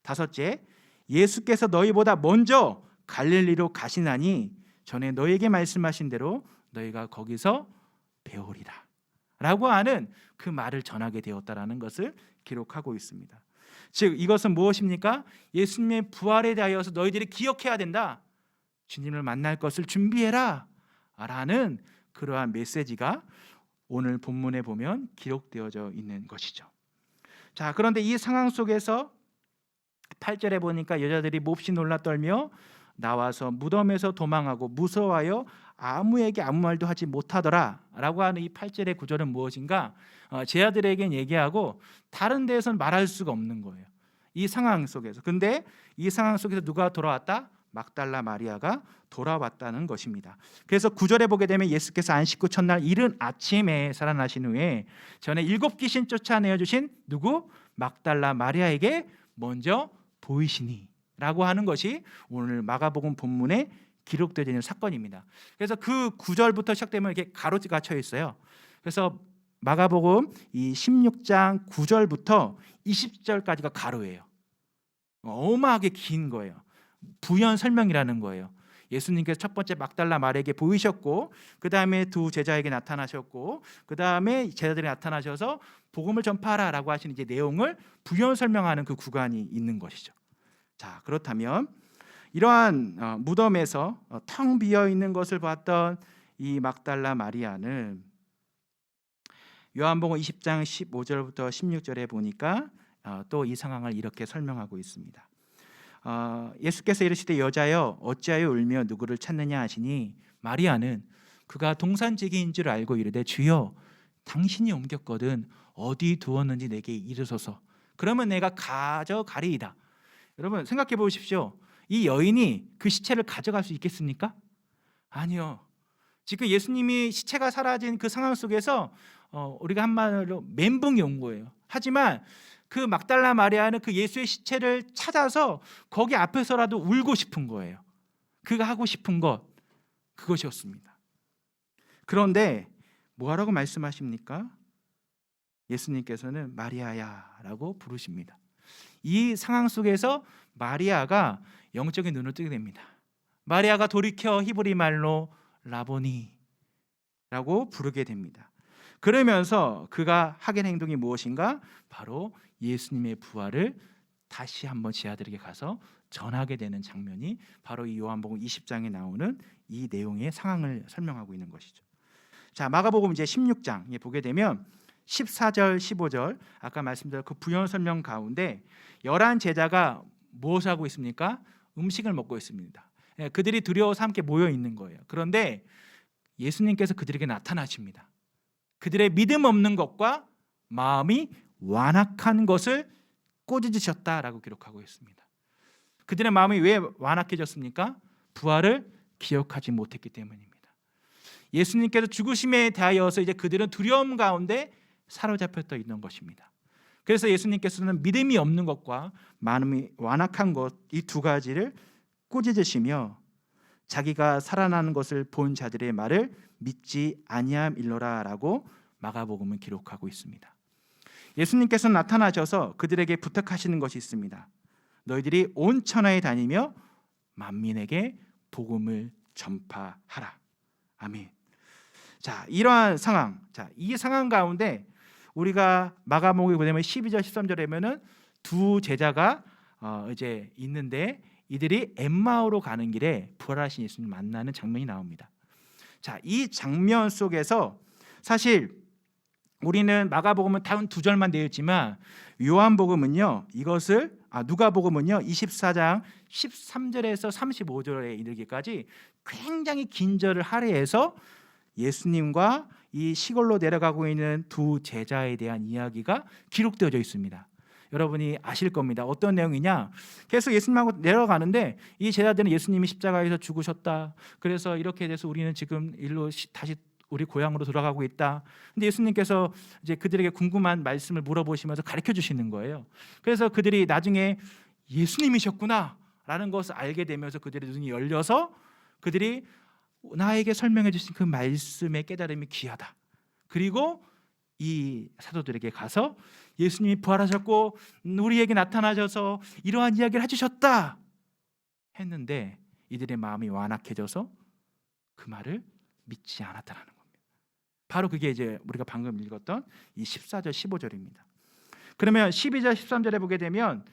다섯째, 예수께서 너희보다 먼저 갈릴리로 가시나니 전에 너희에게 말씀하신 대로 너희가 거기서 배우리라 라고 하는 그 말을 전하게 되었다라는 것을 기록하고 있습니다. 즉 이것은 무엇입니까? 예수님의 부활에 대하여서 너희들이 기억해야 된다. 주님을 만날 것을 준비해라 라는 그러한 메시지가 오늘 본문에 보면 기록되어져 있는 것이죠. 자, 그런데 이 상황 속에서 8절에 보니까 여자들이 몹시 놀라 떨며 나와서 무덤에서 도망하고 무서워하여 아무에게 아무 말도 하지 못하더라 라고 하는 이 8절의 구절은 무엇인가? 제자들에겐 얘기하고 다른 데에서는 말할 수가 없는 거예요. 이 상황 속에서. 근데 이 상황 속에서 누가 돌아왔다? 막달라 마리아가 돌아왔다는 것입니다. 그래서 9절에 보게 되면 예수께서 안식 후 첫날 이른 아침에 살아나신 후에 전에 7 귀신 쫓아내어 주신 누구? 막달라 마리아에게 먼저 보이시니 라고 하는 것이 오늘 마가복음 본문에 기록되어 있는 사건입니다. 그래서 그 9절부터 시작되면 이렇게 가로가 쳐 있어요. 그래서 마가복음 이 16장 9절부터 20절까지가 가로예요. 어마하게 긴 거예요. 부연 설명이라는 거예요. 예수님께서 첫 번째 막달라 마리아에게 보이셨고 그 다음에 두 제자에게 나타나셨고 그 다음에 제자들이 나타나셔서 복음을 전파하라라고 하시는 이제 내용을 부연 설명하는 그 구간이 있는 것이죠. 자, 그렇다면 이러한 무덤에서 텅 비어 있는 것을 봤던 이 막달라 마리아는 요한복음 20장 15절부터 16절에 보니까 또 이 상황을 이렇게 설명하고 있습니다. 예수께서 이르시되 여자여 어찌하여 울며 누구를 찾느냐 하시니 마리아는 그가 동산지기인 줄 알고 이르되 주여 당신이 옮겼거든 어디 두었는지 내게 이르소서 그러면 내가 가져가리이다. 여러분 생각해 보십시오. 이 여인이 그 시체를 가져갈 수 있겠습니까? 아니요. 지금 예수님이 시체가 사라진 그 상황 속에서 우리가 한말로 멘붕이 온 거예요. 하지만 그 막달라 마리아는 그 예수의 시체를 찾아서 거기 앞에서라도 울고 싶은 거예요. 그가 하고 싶은 것 그것이었습니다. 그런데 뭐하라고 말씀하십니까? 예수님께서는 마리아야 라고 부르십니다. 이 상황 속에서 마리아가 영적인 눈을 뜨게 됩니다. 마리아가 돌이켜 히브리 말로 라보니 라고 부르게 됩니다. 그러면서 그가 하게 된 행동이 무엇인가? 바로 예수님의 부활을 다시 한번 제자들에게 가서 전하게 되는 장면이 바로 이 요한복음 20장에 나오는 이 내용의 상황을 설명하고 있는 것이죠. 자, 마가복음 이제 16장에 보게 되면 14절, 15절 아까 말씀드린 그 부연 설명 가운데 11 제자가 무엇을 하고 있습니까? 음식을 먹고 있습니다. 그들이 두려워서 함께 모여 있는 거예요. 그런데 예수님께서 그들에게 나타나십니다. 그들의 믿음 없는 것과 마음이 완악한 것을 꼬집으셨다라고 기록하고 있습니다. 그들의 마음이 왜 완악해졌습니까? 부활을 기억하지 못했기 때문입니다. 예수님께서 죽으심에 대하여서 이제 그들은 두려움 가운데 사로잡혀 있는 것입니다. 그래서 예수님께서는 믿음이 없는 것과 마음이 완악한 것 이 두 가지를 꾸짖으시며 자기가 살아나는 것을 본 자들의 말을 믿지 아니함일러라라고 마가복음은 기록하고 있습니다. 예수님께서 나타나셔서 그들에게 부탁하시는 것이 있습니다. 너희들이 온 천하에 다니며 만민에게 복음을 전파하라. 아멘. 자, 이러한 상황. 자, 이 상황 가운데 우리가 마가복음에 보면 12절 13절에면은 두 제자가 이제 있는데 이들이 엠마오로 가는 길에 부활하신 예수님 만나는 장면이 나옵니다. 자, 이 장면 속에서 사실 우리는 마가복음은 단 2절만 되어 있지만 요한복음은요, 누가복음은요 24장 13절에서 35절에 이르기까지 굉장히 긴 절을 할애해서 예수님과 이 시골로 내려가고 있는 두 제자에 대한 이야기가 기록되어져 있습니다. 여러분이 아실 겁니다. 어떤 내용이냐? 계속 예수님하고 내려가는데 이 제자들은 예수님이 십자가에서 죽으셨다, 그래서 이렇게 돼서 우리는 지금 일로 다시 우리 고향으로 돌아가고 있다. 근데 예수님께서 이제 그들에게 궁금한 말씀을 물어보시면서 가르쳐 주시는 거예요. 그래서 그들이 나중에 예수님이셨구나 라는 것을 알게 되면서 그들의 눈이 열려서 그들이 나에게 설명해 주신 그 말씀의 깨달음이 귀하다. 그리고 이 사도들에게 가서 예수님이 부활하셨고 우리에게 나타나셔서 이러한 이야기를 해주셨다 했는데 이들의 마음이 완악해져서 그 말을 믿지 않았다는 겁니다. 바로 그게 이제 우리가 방금 읽었던 이 14절 15절입니다. 그러면 12절 13절에 보게 되면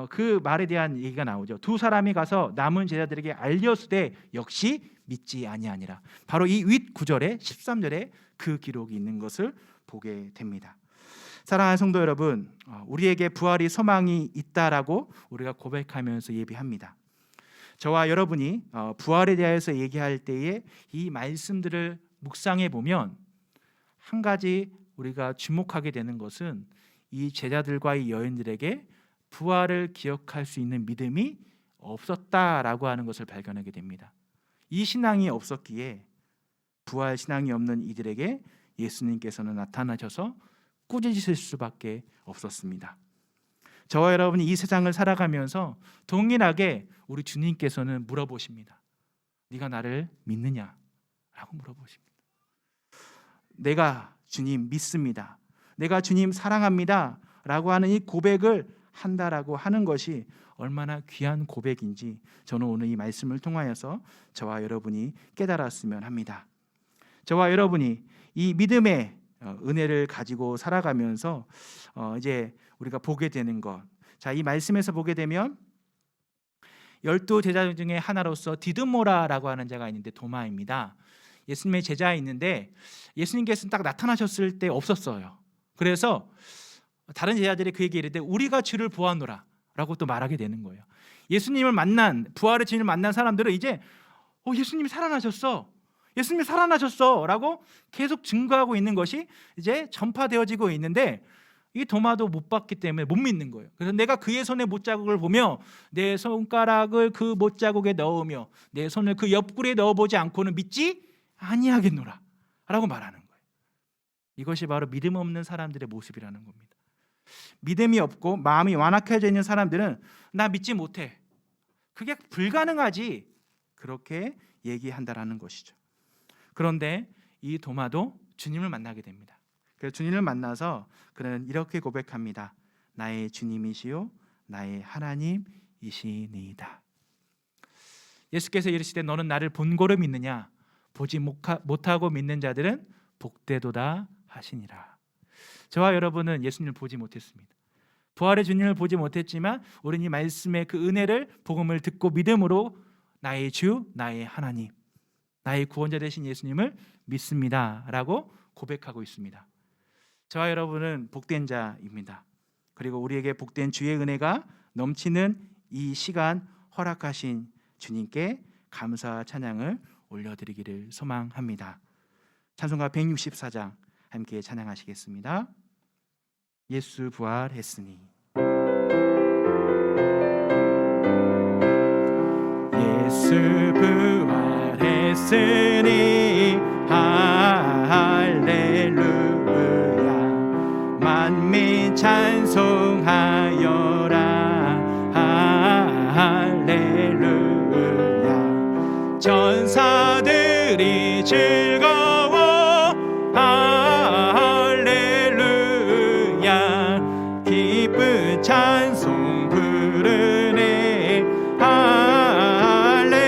그 말에 대한 얘기가 나오죠. 두 사람이 가서 남은 제자들에게 알려주되 역시 믿지 아니하니라. 바로 이 윗 구절에 13절에 그 기록이 있는 것을 보게 됩니다. 사랑하는 성도 여러분, 우리에게 부활이 소망이 있다라고 우리가 고백하면서 예비합니다. 저와 여러분이 부활에 대해서 얘기할 때에 이 말씀들을 묵상해 보면 한 가지 우리가 주목하게 되는 것은 이 제자들과 이 여인들에게 부활을 기억할 수 있는 믿음이 없었다라고 하는 것을 발견하게 됩니다. 이 신앙이 없었기에 부활 신앙이 없는 이들에게 예수님께서는 나타나셔서 꾸짖으실 수밖에 없었습니다. 저와 여러분이 이 세상을 살아가면서 동일하게 우리 주님께서는 물어보십니다. 네가 나를 믿느냐? 라고 물어보십니다. 내가 주님 믿습니다, 내가 주님 사랑합니다 라고 하는 이 고백을 한다라고 하는 것이 얼마나 귀한 고백인지 저는 오늘 이 말씀을 통하여서 저와 여러분이 깨달았으면 합니다. 저와 여러분이 이 믿음의 은혜를 가지고 살아가면서 이제 우리가 보게 되는 것, 자, 이 말씀에서 보게 되면 12 제자 중에 하나로서 디드모라라고 하는 자가 있는데 도마입니다. 예수님의 제자에 있는데 예수님께서는 딱 나타나셨을 때 없었어요. 그래서 다른 제자들이 그에게 이르되 우리가 주를 보았노라 라고 또 말하게 되는 거예요. 예수님을 만난, 부활의 주님을 만난 사람들은 이제 예수님이 살아나셨어, 예수님이 살아나셨어 라고 계속 증거하고 있는 것이 이제 전파되어지고 있는데 이 도마도 못 봤기 때문에 못 믿는 거예요. 그래서 내가 그의 손에 못자국을 보며 내 손가락을 그 못자국에 넣으며 내 손을 그 옆구리에 넣어보지 않고는 믿지 아니하겠노라 라고 말하는 거예요. 이것이 바로 믿음 없는 사람들의 모습이라는 겁니다. 믿음이 없고 마음이 완악해져 있는 사람들은 나 믿지 못해, 그게 불가능하지, 그렇게 얘기한다라는 것이죠. 그런데 이 도마도 주님을 만나게 됩니다. 그래서 주님을 만나서 그는 이렇게 고백합니다. 나의 주님이시요 나의 하나님이시니이다. 예수께서 이르시되 너는 나를 본고로 믿느냐? 보지 못하고 믿는 자들은 복되도다 하시니라. 저와 여러분은 예수님을 보지 못했습니다. 부활의 주님을 보지 못했지만 우리는 이 말씀의 그 은혜를, 복음을 듣고 믿음으로 나의 주, 나의 하나님, 나의 구원자 되신 예수님을 믿습니다 라고 고백하고 있습니다. 저와 여러분은 복된 자입니다. 그리고 우리에게 복된 주의 은혜가 넘치는 이 시간 허락하신 주님께 감사 찬양을 올려드리기를 소망합니다. 찬송가 164장 함께 찬양하시겠습니다. 예수 부활했으니. 예수 부활했으니 할렐루야, 만민 찬송하여라 할렐루야, 전사들이 즐거워 할렐루야, 기쁜 찬송 부르네 할렐루야,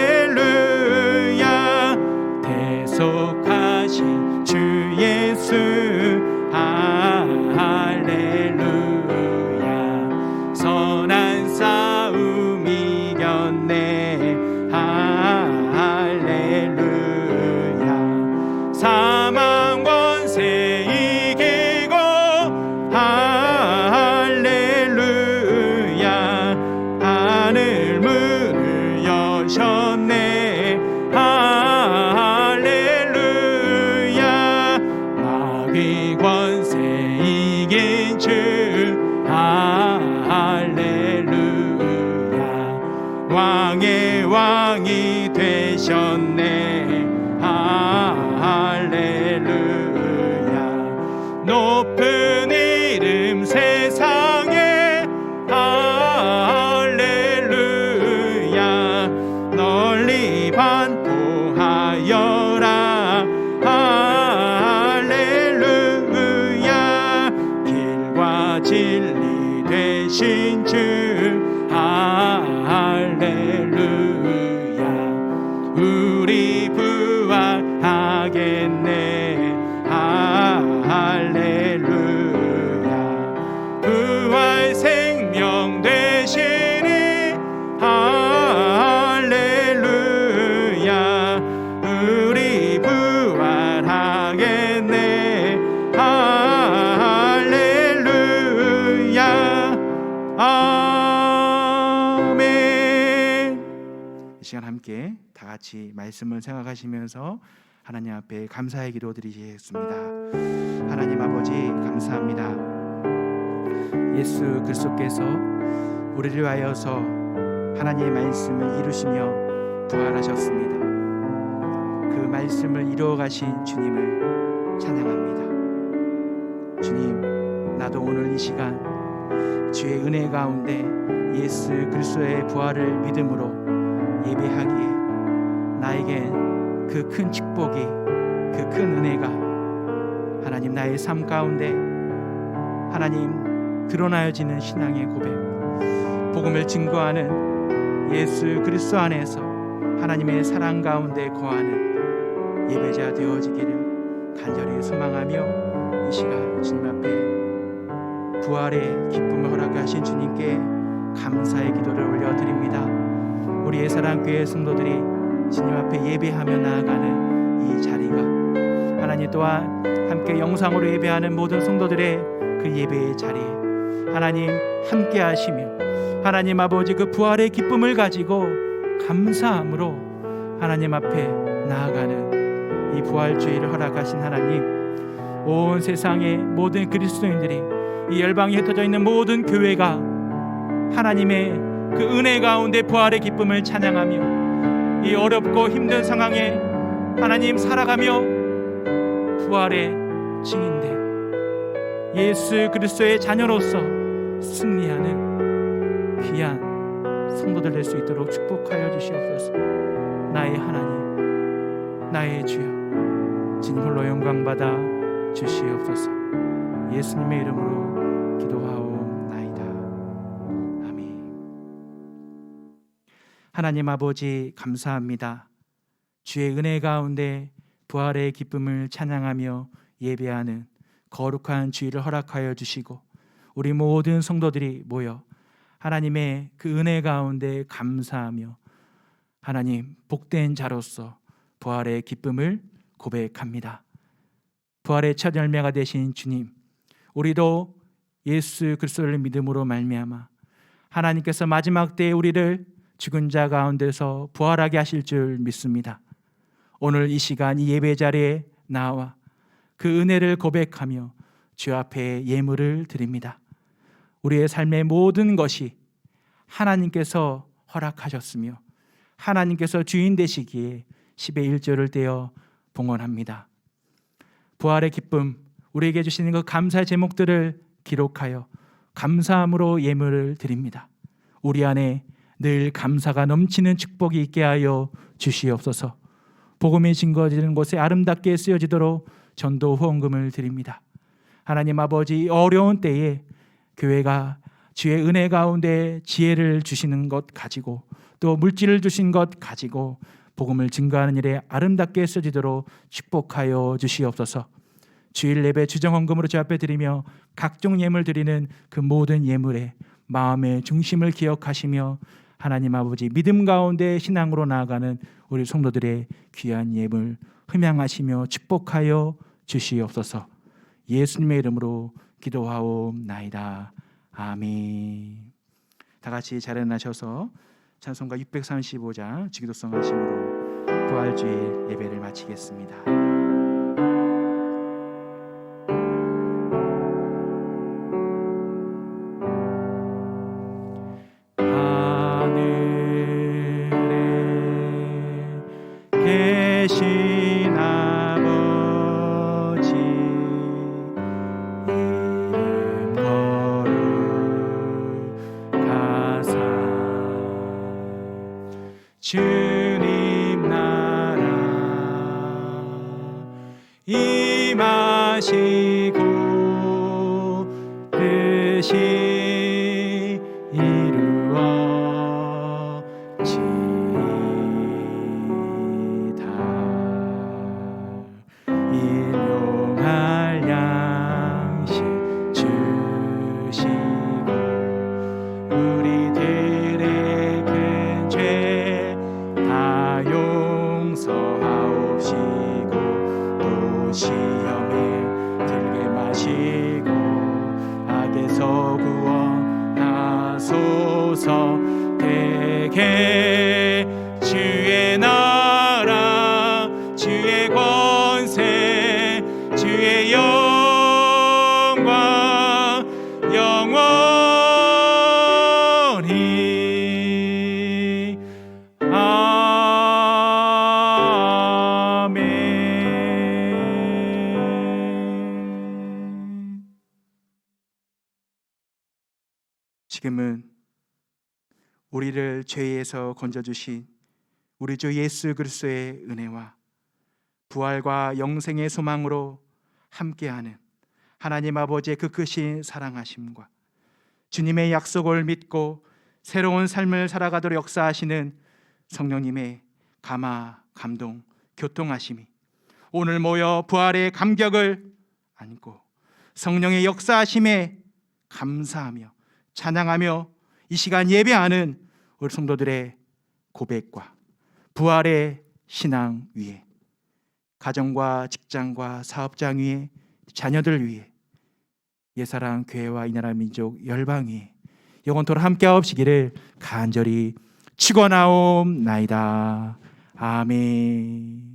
대속하신 주 예수 할렐루야, 선한 싸움 이겼네 할렐루야, 사망 권세 이기고 되신 주 할렐루야. 우리 부활하겠네 할렐루야. 부활 생명 되시니 할렐루야. 우리 부활하겠네 할렐루야. 아멘. 이 시간 함께 다 같이 말씀을 생각하시면서 하나님 앞에 감사의 기도 드리겠습니다. 하나님 아버지 감사합니다. 예수 그리스도께서 우리를 위하여서 하나님의 말씀을 이루시며 부활하셨습니다. 그 말씀을 이루어 가신 주님을 찬양합니다. 주님, 나도 오늘 이 시간 주의 은혜 가운데 예수 그리스도의 부활을 믿음으로 예배하기에 나에겐 그 큰 축복이, 그 큰 은혜가 하나님 나의 삶 가운데 하나님 드러나여지는 신앙의 고백, 복음을 증거하는 예수 그리스도 안에서 하나님의 사랑 가운데 거하는 예배자 되어지기를 간절히 소망하며 이 시간 주님 앞에 부활의 기쁨을 허락하신 주님께 감사의 기도를 올려드립니다. 우리의 사랑교회 성도들이 주님 앞에 예배하며 나아가는 이 자리가 하나님 또한 함께 영상으로 예배하는 모든 성도들의 그 예배의 자리에 하나님 함께 하시며 하나님 아버지 그 부활의 기쁨을 가지고 감사함으로 하나님 앞에 나아가는 이 부활주의를 허락하신 하나님, 온 세상의 모든 그리스도인들이 이 열방에 흩어져 있는 모든 교회가 하나님의 그 은혜 가운데 부활의 기쁨을 찬양하며 이 어렵고 힘든 상황에 하나님 살아가며 부활의 증인된 예수 그리스도의 자녀로서 승리하는 귀한 성도들 될 수 있도록 축복하여 주시옵소서. 나의 하나님, 나의 주여, 주님 홀로 영광 받아 주시옵소서. 예수님의 이름으로 기도하옵나이다. 아멘. 하나님 아버지 감사합니다. 주의 은혜 가운데 부활의 기쁨을 찬양하며 예배하는 거룩한 주일을 허락하여 주시고 우리 모든 성도들이 모여 하나님의 그 은혜 가운데 감사하며 하나님 복된 자로서 부활의 기쁨을 고백합니다. 부활의 첫 열매가 되신 주님, 우리도 예수 그리스도를 믿음으로 말미암아 하나님께서 마지막 때에 우리를 죽은 자 가운데서 부활하게 하실 줄 믿습니다. 오늘 이 시간 이 예배 자리에 나와 그 은혜를 고백하며 주 앞에 예물을 드립니다. 우리의 삶의 모든 것이 하나님께서 허락하셨으며 하나님께서 주인 되시기에 10의 1조를 떼어 봉헌합니다. 부활의 기쁨, 우리에게 주시는 그 감사의 제목들을 기록하여 감사함으로 예물을 드립니다. 우리 안에 늘 감사가 넘치는 축복이 있게 하여 주시옵소서. 복음이 증거지는 곳에 아름답게 쓰여지도록 전도 후원금을 드립니다. 하나님 아버지, 어려운 때에 교회가 주의 은혜 가운데 지혜를 주시는 것 가지고 또 물질을 주신 것 가지고 복음을 증거하는 일에 아름답게 쓰여지도록 축복하여 주시옵소서. 주일 예배 주정헌금으로 주 앞에 드리며 각종 예물 드리는 그 모든 예물에 마음의 중심을 기억하시며 하나님 아버지 믿음 가운데 신앙으로 나아가는 우리 성도들의 귀한 예물 흠양하시며 축복하여 주시옵소서. 예수님의 이름으로 기도하옵나이다. 아멘. 다 같이 자리에 나셔서 찬송가 635장 주기도성 하심으로 부활주일 예배를 마치겠습니다. 계신 아버지 이름 거룩하사 주님 나라 임하시고 뜻이 일용할 양식 주시고 우리들의 큰 죄 다 용서하옵시고 또 시험에 들게 마시고 악에서 구원하소서. 대개 주의 나라 주의 권세 주의 영광 영원히 아멘. 지금은 우리를 죄에서 건져주신 우리 주 예수 그리스도의 은혜와 부활과 영생의 소망으로 함께하는 하나님 아버지의 그 크신 사랑하심과 주님의 약속을 믿고 새로운 삶을 살아가도록 역사하시는 성령님의 감화, 감동, 교통하심이 오늘 모여 부활의 감격을 안고 성령의 역사하심에 감사하며 찬양하며 이 시간 예배하는 우리 성도들의 고백과 부활의 신앙 위에 가정과 직장과 사업장 위에 자녀들 위에 예사랑 교회와 이 나라 민족 열방 위에 영원토록 함께하옵시기를 간절히 축원하옵나이다. 아멘.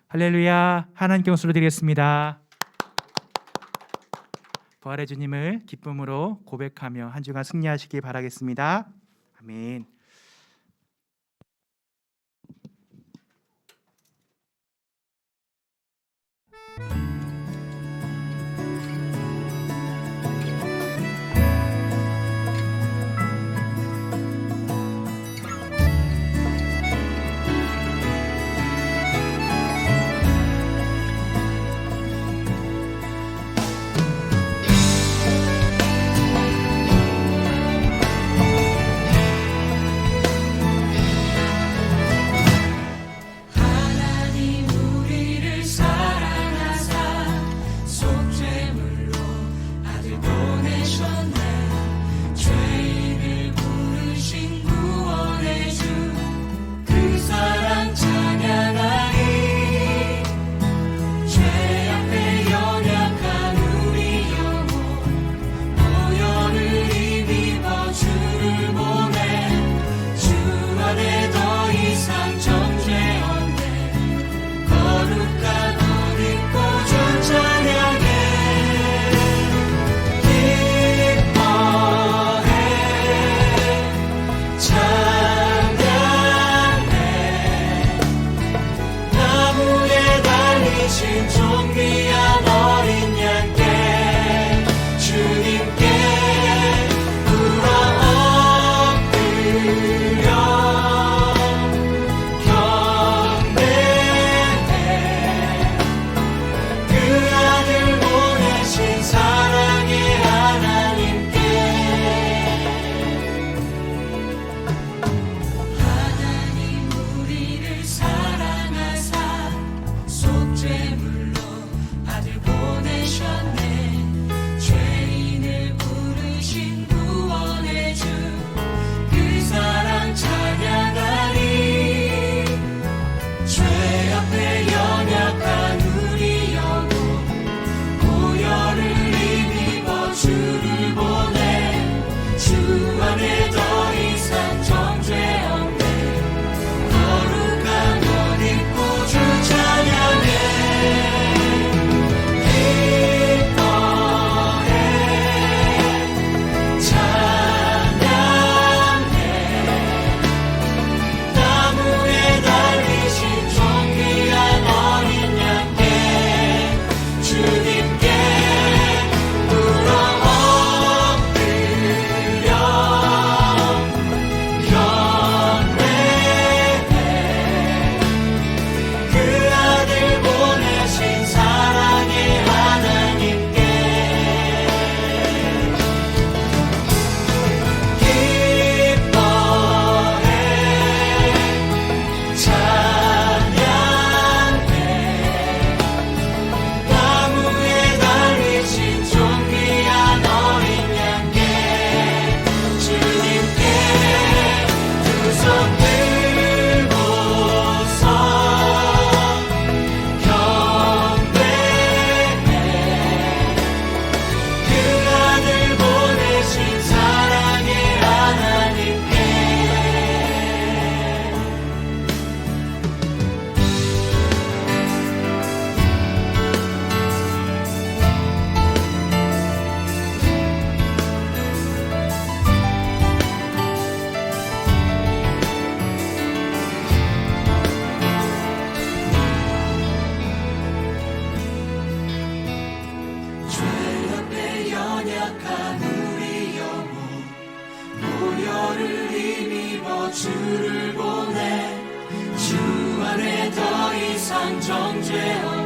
할렐루야. 하나님께 영광을 드리겠습니다. 부활의 주님을 기쁨으로 고백하며 한 주간 승리하시기 바라겠습니다. 아멘.
주를 보내 주 안에 더 이상 정죄